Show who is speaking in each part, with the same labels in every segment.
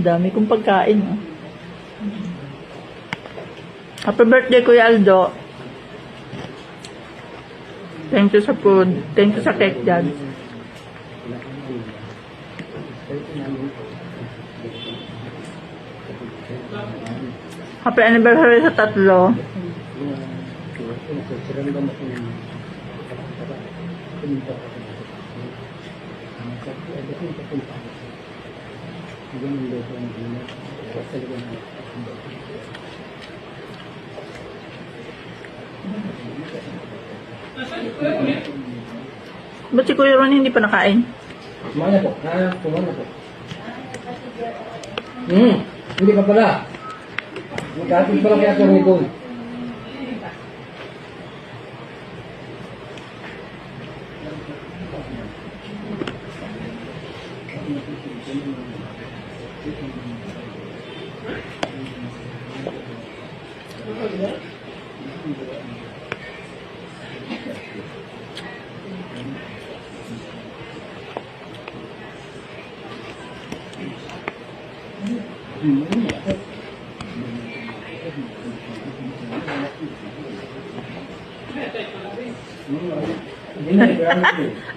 Speaker 1: Dami kong pagkain. Oh. Happy birthday, Kuya Aldo. Thank you sa food. Thank you sa cake dyan. Happy anniversary sa tatlo. Ba't si Kuya Ron hindi pa nakain?
Speaker 2: Kumain na po. Kumain na po. Hindi pa pala. Magkatid pala kaya ito ni Don.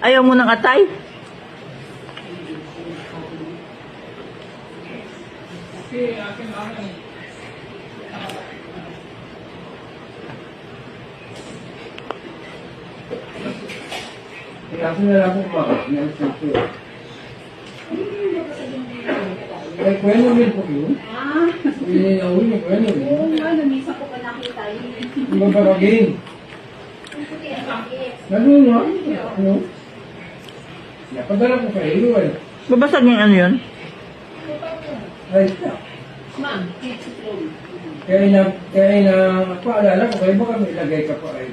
Speaker 1: Ayaw mo ng atay?
Speaker 2: Kasi na lang po pa. Ay, kweno rin po yun. Hindi na uwi, kweno rin.
Speaker 3: Oo nga, namisa ko pa nakita yun.
Speaker 2: Hindi ba paragin? Ganun nga. Ano? Napadala ko pa iyo eh.
Speaker 1: Babasag yung ano yun?
Speaker 2: Ay,
Speaker 3: Ma'am,
Speaker 2: kaya na, paalala ko kayo baka may ilagay ka pa ay.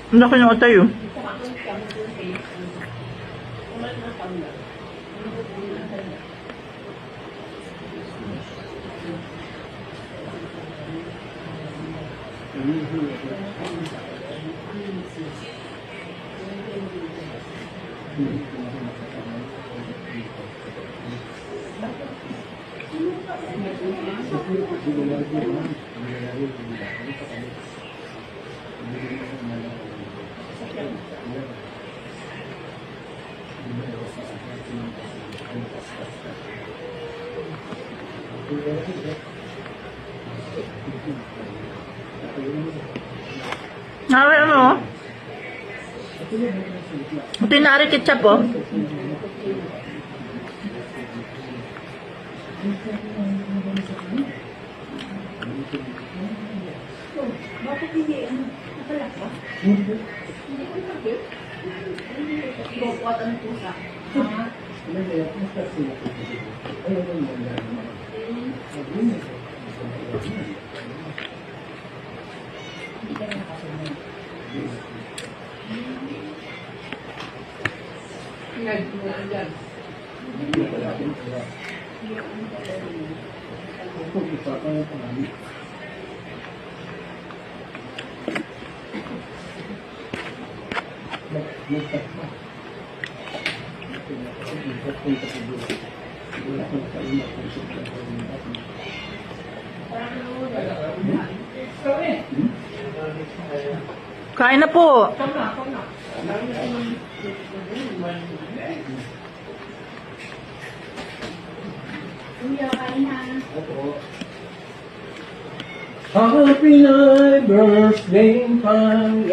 Speaker 1: Ang laki ng atay oh. Nawe ano? Ito yung nari ketchup oh.
Speaker 3: bakit hindi? Nakalak ba? Hindi ko nakit. Bukwat ang pusa.
Speaker 1: Kain na po.
Speaker 3: Kuya, kain na.
Speaker 2: Opo. Happy night, birthday pang.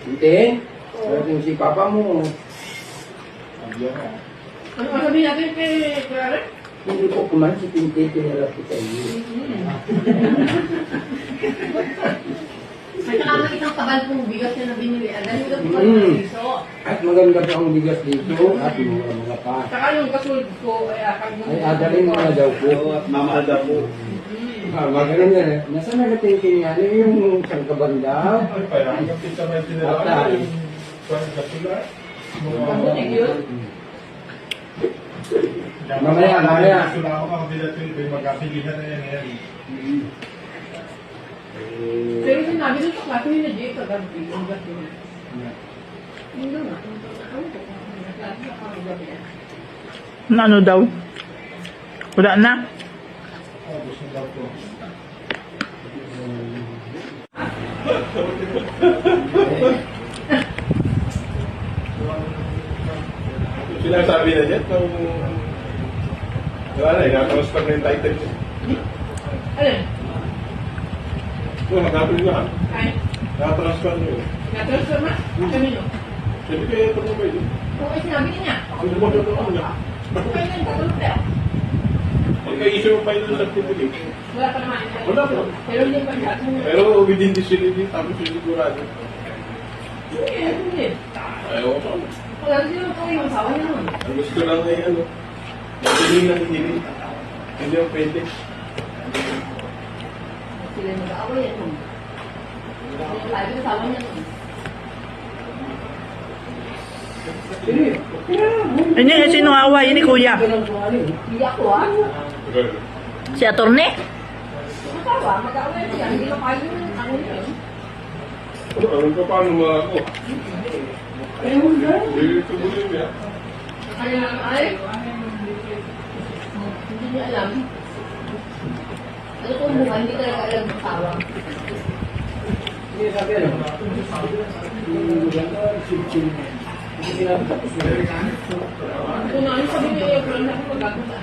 Speaker 2: Hindi. Pero si papa mo.
Speaker 3: Ano sabihin natin kay Clara?
Speaker 2: Hindi ko kumain si Pinti, tinalap ko sa iyo.
Speaker 3: May nakama isang tabal pong bigas na binili. Dahil ito po piso.
Speaker 2: At maganda pa ang bigas dito at mga pa.
Speaker 3: Saka yung kasulod ko ay akag mo.
Speaker 2: Ay, adalin mo na daw po.
Speaker 4: Mamahal daw po.
Speaker 2: Magaling na rin. Nasaan nag-attention niya? Ano yung sangkaban daw?
Speaker 3: Kabutig yun.
Speaker 2: Mamaya, mamaya.
Speaker 4: Sula ako makabila ito yung magkapilihan na yan.
Speaker 3: Pero sinabi doon sa klase ni Jay kagabi. Yung gabi. Hindi nga.
Speaker 1: Na ano daw? Wala na?
Speaker 4: Gusto daw po. Sinasabi na dyan, nung... Wala na, nakatransfer na yung title niya.
Speaker 3: Alin?
Speaker 4: Nakapil na ha?
Speaker 3: Ay,
Speaker 4: Nakatransfer niya yun.
Speaker 3: natransfer na? Kanino?
Speaker 4: Sabi kaya ito mo pwede.
Speaker 3: Kung ay sinabi niya.
Speaker 4: Ang lumot ito ano na.
Speaker 3: Kung kayo nang tatulog tayo.
Speaker 4: Pagka-issue mo pa yun sa certificate.
Speaker 3: Wala pa naman.
Speaker 4: Wala pa.
Speaker 3: Pero hindi pa siya.
Speaker 4: Pero within this unit, tapos yung sigurado.
Speaker 3: Hindi.
Speaker 4: Ayaw ko pa.
Speaker 3: Wala sila po yung asawa niya nun.
Speaker 4: Ang gusto lang ay ano, hiling ng hiling. Hindi ang pwede.
Speaker 3: Sila mag-aaway yan nun. Yung sabi ng asawa niya nun.
Speaker 1: Hindi, sino away ni Kuya?
Speaker 3: Hindi ako ah.
Speaker 1: Si Attorney?
Speaker 3: Ang asawa, mag-aaway siya. Hindi na kayo yung ano yun.
Speaker 4: Ano pa paano mga ako?
Speaker 3: Pero hindi.
Speaker 4: Hindi ito mo yun ya.
Speaker 3: Kaya lang ay. Hindi niya alam. Ano kung buka, hindi talaga alam ng asawa.
Speaker 2: Hindi sabi ano?
Speaker 3: Kung ano sabi niya yung plan na kung magagawa.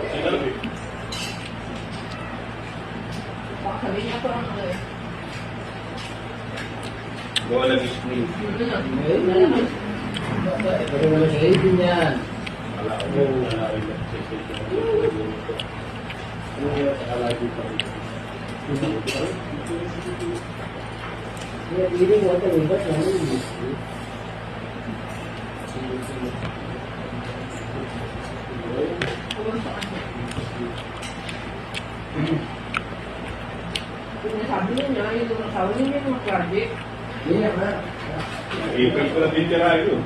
Speaker 4: Sinabi.
Speaker 3: Baka sabihin niya ko ang ano eh.
Speaker 4: Gawa ng screen.
Speaker 2: Pero wala sa ibin yan.
Speaker 4: Wala ko. Wala
Speaker 2: Hindi mo ito, iba sa ano.
Speaker 3: Kung sabi niya, yung asawa niya yung mga project.
Speaker 2: Hindi na.
Speaker 4: April ko na titira yun.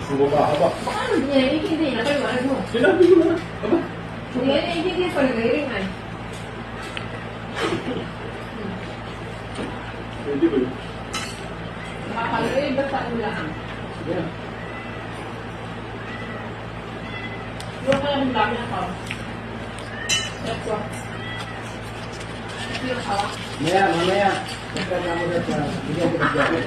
Speaker 4: Bumaba ka ba?
Speaker 3: Baka ano niya, hindi na kayo, ano mo.
Speaker 4: Sinabi ko na. Aba?
Speaker 3: Hindi na hindi pa nag-hearing ay.
Speaker 4: Hindi ba yun?
Speaker 3: Nakakalagay, basta ang lang. Yung kaya ng dami ng tao. That's what. Yung asawa.
Speaker 2: Mamaya. Pagkatama na sa bigyan ko ng jacket.